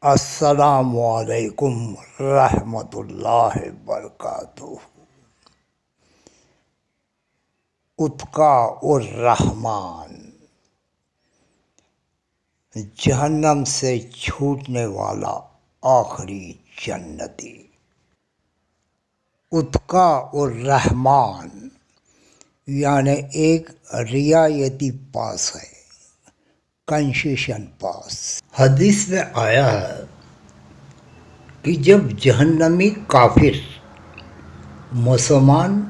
السلام علیکم رحمۃ اللہ وبرکاتہ۔ اتقا الرحمن، جہنم سے چھوٹنے والا آخری جنتی۔ اتقا الرحمن یعنی ایک رعایتی پاس ہے، کنسیشن پاس۔ حدیث میں آیا ہے کہ جب جہنمی کافر مسلمان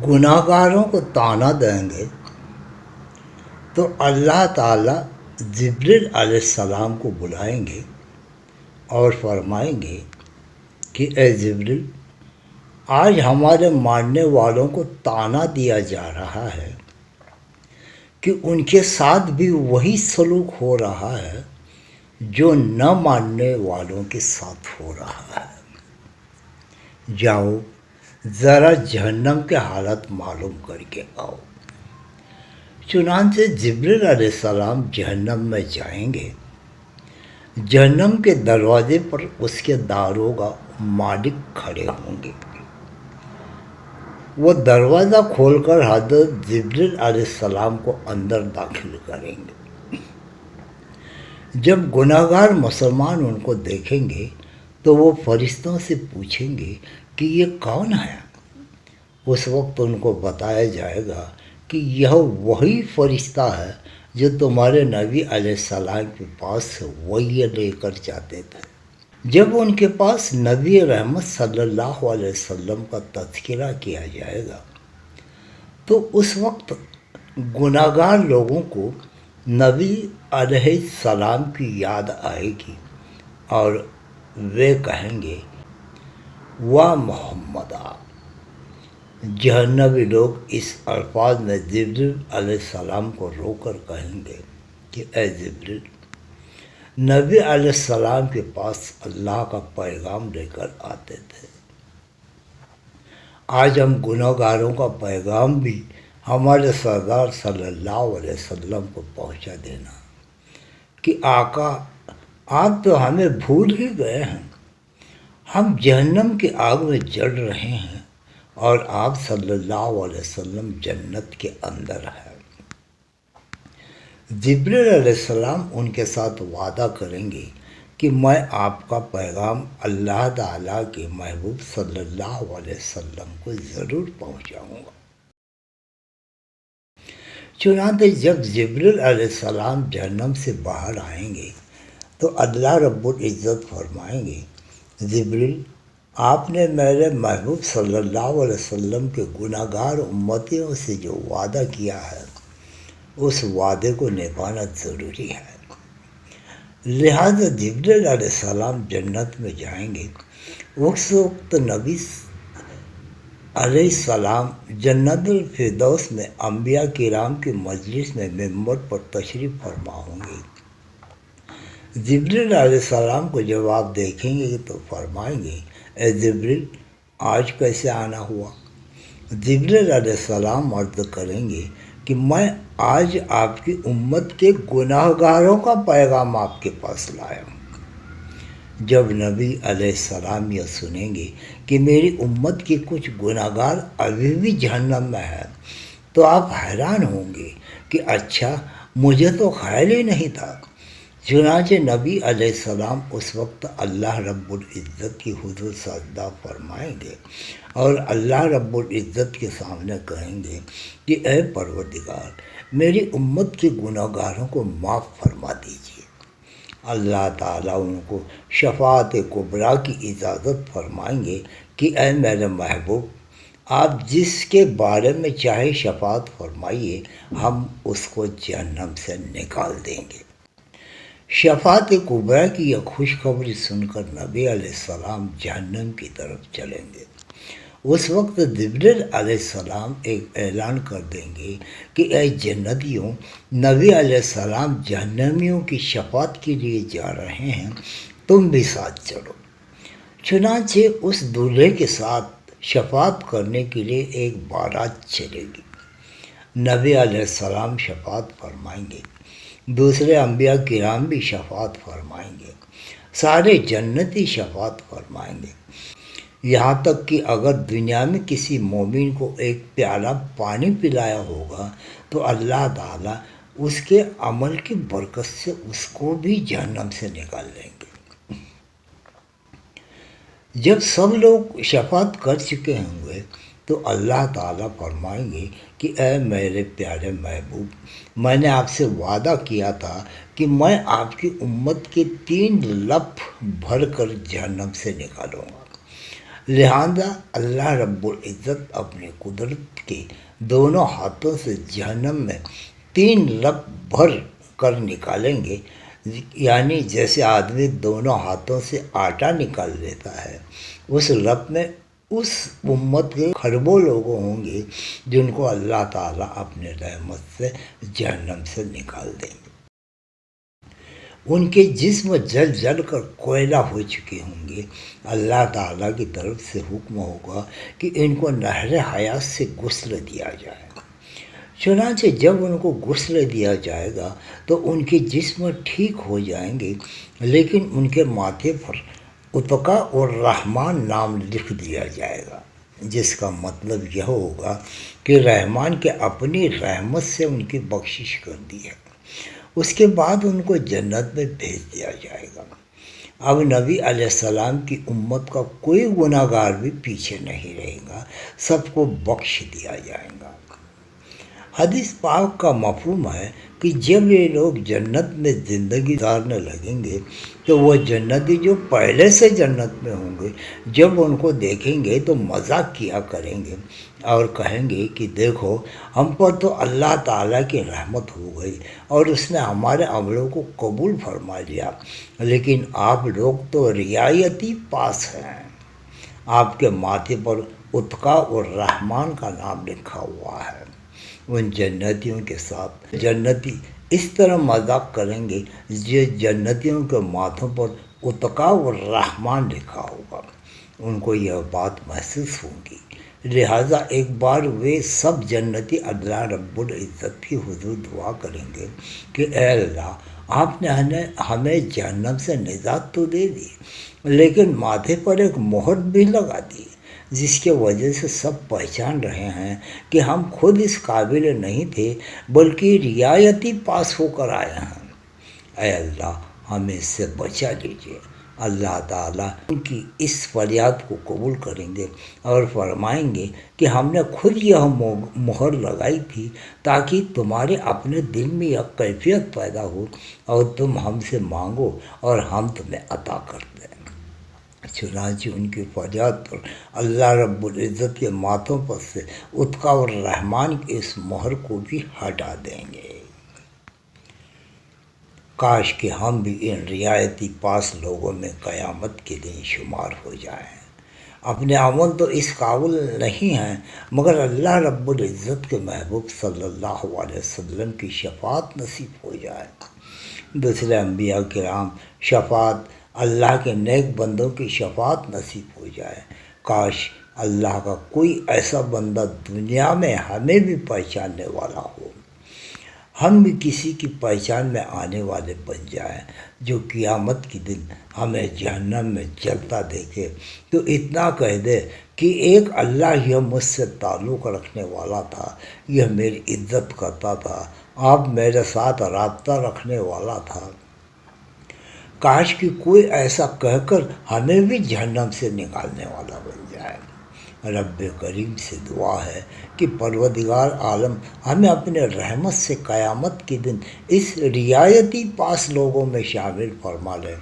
گناہ گاروں کو طعنہ دیں گے تو اللہ تعالیٰ جبریل علیہ السلام کو بلائیں گے اور فرمائیں گے کہ اے جبریل، آج ہمارے ماننے والوں کو طعنہ دیا جا رہا ہے کہ ان کے ساتھ بھی وہی سلوک ہو رہا ہے جو نہ ماننے والوں کے ساتھ ہو رہا ہے۔ جاؤ ذرا جہنم کے حالت معلوم کر کے آؤ۔ چنانچہ جبریل علیہ السلام جہنم میں جائیں گے۔ جہنم کے دروازے پر اس کے داروغہ مالک کھڑے ہوں گے۔ وہ دروازہ کھول کر حضرت جبریل علیہ السلام کو اندر داخل کریں گے۔ جب گناہ گار مسلمان ان کو دیکھیں گے تو وہ فرشتوں سے پوچھیں گے کہ یہ کون ہے؟ اس وقت ان کو بتایا جائے گا کہ یہ وہی فرشتہ ہے جو تمہارے نبی علیہ السلام کے پاس سے وحی لے کر جاتے تھے۔ جب ان کے پاس نبی رحمت صلی اللہ علیہ وسلم کا تذکرہ کیا جائے گا تو اس وقت گناہ گار لوگوں کو نبی علیہ السلام کی یاد آئے گی اور وہ کہیں گے واہ محمدہ۔ جہنمی لوگ اس الفاظ میں جبریل علیہ السلام کو رو کر کہیں گے کہ اے جبریل، نبی علیہ السلام کے پاس اللہ کا پیغام لے کر آتے تھے، آج ہم گناہ گاروں کا پیغام بھی ہمارے سردار صلی اللہ علیہ وسلم کو پہنچا دینا کہ آقا آپ تو ہمیں بھول ہی گئے ہیں، ہم جہنم کی آگ میں جل رہے ہیں اور آپ صلی اللہ علیہ وسلم جنت کے اندر ہیں۔ جبریل علیہ السلام ان کے ساتھ وعدہ کریں گے کہ میں آپ کا پیغام اللہ تعالیٰ کے محبوب صلی اللہ علیہ وسلم کو ضرور پہنچاؤں گا۔ چنانچہ جب جبریل علیہ السلام جہنم سے باہر آئیں گے تو اللہ رب العزت فرمائیں گے جبریل، آپ نے میرے محبوب صلی اللہ علیہ وسلم کے گناہ گار امتیوں سے جو وعدہ کیا ہے اس وعدے کو نبھانا ضروری ہے۔ لہذا جبریل علیہ السلام جنت میں جائیں گے۔ اس وقت نبی علیہ السلام جنت الفردوس میں انبیاء کرام کی مجلس میں ممبر پر تشریف فرما ہوں گے۔ جبریل علیہ السلام کو جب آپ دیکھیں گے تو فرمائیں گے اے جبریل، آج کیسے آنا ہوا؟ جبریل علیہ السلام عرض کریں گے کہ میں آج آپ کی امت کے گناہ گاروں کا پیغام آپ کے پاس لایا ہوں۔ جب نبی علیہ السلام یہ سنیں گے کہ میری امت کے کچھ گناہ گار ابھی بھی جہنم میں ہیں تو آپ حیران ہوں گے کہ اچھا مجھے تو خیال ہی نہیں تھا۔ چنانچہ نبی علیہ السلام اس وقت اللہ رب العزت کی حضور سجدہ فرمائیں گے اور اللہ رب العزت کے سامنے کہیں گے کہ اے پروردگار، میری امت کے گناہ گاروں کو معاف فرما دیجیے۔ اللہ تعالیٰ ان کو شفاعت کبریٰ کی اجازت فرمائیں گے کہ اے میرے محبوب، آپ جس کے بارے میں چاہے شفاعت فرمائیے، ہم اس کو جہنم سے نکال دیں گے۔ شفاعت کبریٰ کی یہ خوشخبری سن کر نبی علیہ السلام جہنم کی طرف چلیں گے۔ اس وقت جبریل علیہ السلام ایک اعلان کر دیں گے کہ اے جنتیوں، نبی علیہ السلام جہنمیوں کی شفاعت کے لیے جا رہے ہیں، تم بھی ساتھ چلو۔ چنانچہ اس دولہے کے ساتھ شفاعت کرنے کے لیے ایک بارات چلے گی۔ نبی علیہ السلام شفاعت فرمائیں گے، دوسرے انبیاء کرام بھی شفاعت فرمائیں گے، سارے جنتی شفاعت فرمائیں گے، یہاں تک کہ اگر دنیا میں کسی مومن کو ایک پیالہ پانی پلایا ہوگا تو اللہ تعالیٰ اس کے عمل کی برکت سے اس کو بھی جہنم سے نکال لیں گے۔ جب سب لوگ شفاعت کر چکے ہوں گے تو اللہ تعالیٰ فرمائیں گے کہ اے میرے پیارے محبوب، میں نے آپ سے وعدہ کیا تھا کہ میں آپ کی امت کے 3 لپ بھر کر جہنم سے نکالوں گا، لہذا اللہ رب العزت اپنی قدرت کے دونوں ہاتھوں سے جہنم میں 3 لپ بھر کر نکالیں گے، یعنی جیسے آدمی دونوں ہاتھوں سے آٹا نکال لیتا ہے، اس لپ میں اس امت کے کھربوں لوگ ہوں گے جن کو اللہ تعالیٰ اپنے رحمت سے جہنم سے نکال دیں گے۔ ان کے جسم جل جل کر کوئلہ ہو چکے ہوں گے۔ اللہ تعالیٰ کی طرف سے حکم ہوگا کہ ان کو نہر حیات سے غسل دیا جائے گا۔ چنانچہ جب ان کو غسل دیا جائے گا تو ان کے جسم ٹھیک ہو جائیں گے، لیکن ان کے ماتھے پر اتقا اور رحمان نام لکھ دیا جائے گا، جس کا مطلب یہ ہوگا کہ رحمان کے اپنی رحمت سے ان کی بخشش کر دی ہے۔ اس کے بعد ان کو جنت میں بھیج دیا جائے گا۔ اب نبی علیہ السلام کی امت کا کوئی گناہ گار بھی پیچھے نہیں رہے گا، سب کو بخش دیا جائے گا۔ حدیث پاک کا مفہوم ہے کہ جب یہ لوگ جنت میں زندگی گزارنے لگیں گے تو وہ جنتی جو پہلے سے جنت میں ہوں گے جب ان کو دیکھیں گے تو مذاق کیا کریں گے اور کہیں گے کہ دیکھو، ہم پر تو اللہ تعالیٰ کی رحمت ہو گئی اور اس نے ہمارے عملوں کو قبول فرما لیا، لیکن آپ لوگ تو رعایتی پاس ہیں، آپ کے ماتھے پر اتقا اور رحمان کا نام لکھا ہوا ہے۔ ان جنتیوں کے ساتھ جنتی اس طرح مذاق کریں گے جنتیوں کے ماتھوں پر اتقا اور رحمان لکھا ہوگا، ان کو یہ بات محسوس ہوگی، لہٰذا ایک بار وہ سب جنتی اللہ رب العزت کی حضور دعا کریں گے کہ اے اللہ، آپ نے ہمیں جہنم سے نجات تو دے دی، لیکن ماتھے پر ایک مہر بھی لگا دی، جس کی وجہ سے سب پہچان رہے ہیں کہ ہم خود اس قابل نہیں تھے بلکہ رعایتی پاس ہو کر آئے ہیں۔ اے اللہ، ہمیں اس سے بچا لیجیے۔ اللہ تعالیٰ ان کی اس فریاد کو قبول کریں گے اور فرمائیں گے کہ ہم نے خود یہ مہر لگائی تھی تاکہ تمہارے اپنے دل میں یہ کیفیت پیدا ہو اور تم ہم سے مانگو اور ہم تمہیں عطا کر دیں۔ چنانچہ ان کی فریاد پر اللہ رب العزت کے ماتھوں پر سے اتقا اور رحمان کی اس مہر کو بھی ہٹا دیں گے۔ کاش کہ ہم بھی ان رعایتی پاس لوگوں میں قیامت کے دن شمار ہو جائیں۔ اپنے عمل تو اس قابل نہیں ہیں، مگر اللہ رب العزت کے محبوب صلی اللہ علیہ وسلم کی شفاعت نصیب ہو جائے، دوسرے انبیاء کرام شفاعت، اللہ کے نیک بندوں کی شفاعت نصیب ہو جائے۔ کاش اللہ کا کوئی ایسا بندہ دنیا میں ہمیں بھی پہچاننے والا ہو، ہم بھی کسی کی پہچان میں آنے والے بن جائیں، جو قیامت کے دن ہمیں جہنم میں جلتا دیکھے تو اتنا کہہ دے کہ ایک اللہ یہ مجھ سے تعلق رکھنے والا تھا، یہ میری عزت کرتا تھا، آپ میرے ساتھ رابطہ رکھنے والا تھا۔ کاش کہ کوئی ایسا کہہ کر ہمیں بھی جہنم سے نکالنے والا بن جائے۔ رب کریم سے دعا ہے کہ پروردگار عالم ہمیں اپنے رحمت سے قیامت کے دن اس رعایتی پاس لوگوں میں شامل فرما لے۔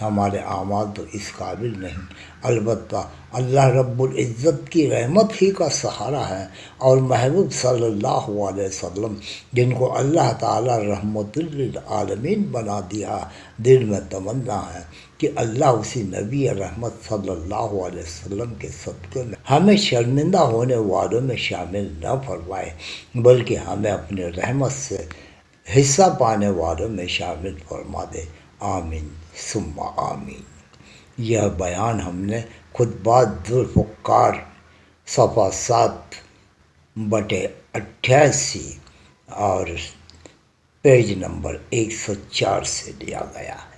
ہمارے اعمال تو اس قابل نہیں، البتہ اللہ رب العزت کی رحمت ہی کا سہارا ہے، اور محبوب صلی اللہ علیہ وسلم جن کو اللہ تعالیٰ رحمت للعالمین بنا دیا، دل میں تمنا ہے کہ اللہ اسی نبی رحمت صلی اللہ علیہ وسلم کے صدقے میں ہمیں شرمندہ ہونے والوں میں شامل نہ فرمائے، بلکہ ہمیں اپنے رحمت سے حصہ پانے والوں میں شامل فرما دے۔ آمین ثم آمین۔ یہ بیان ہم نے خطبات ذوالفقار صفحہ 7/88 اور پیج نمبر 104 سے لیا گیا ہے۔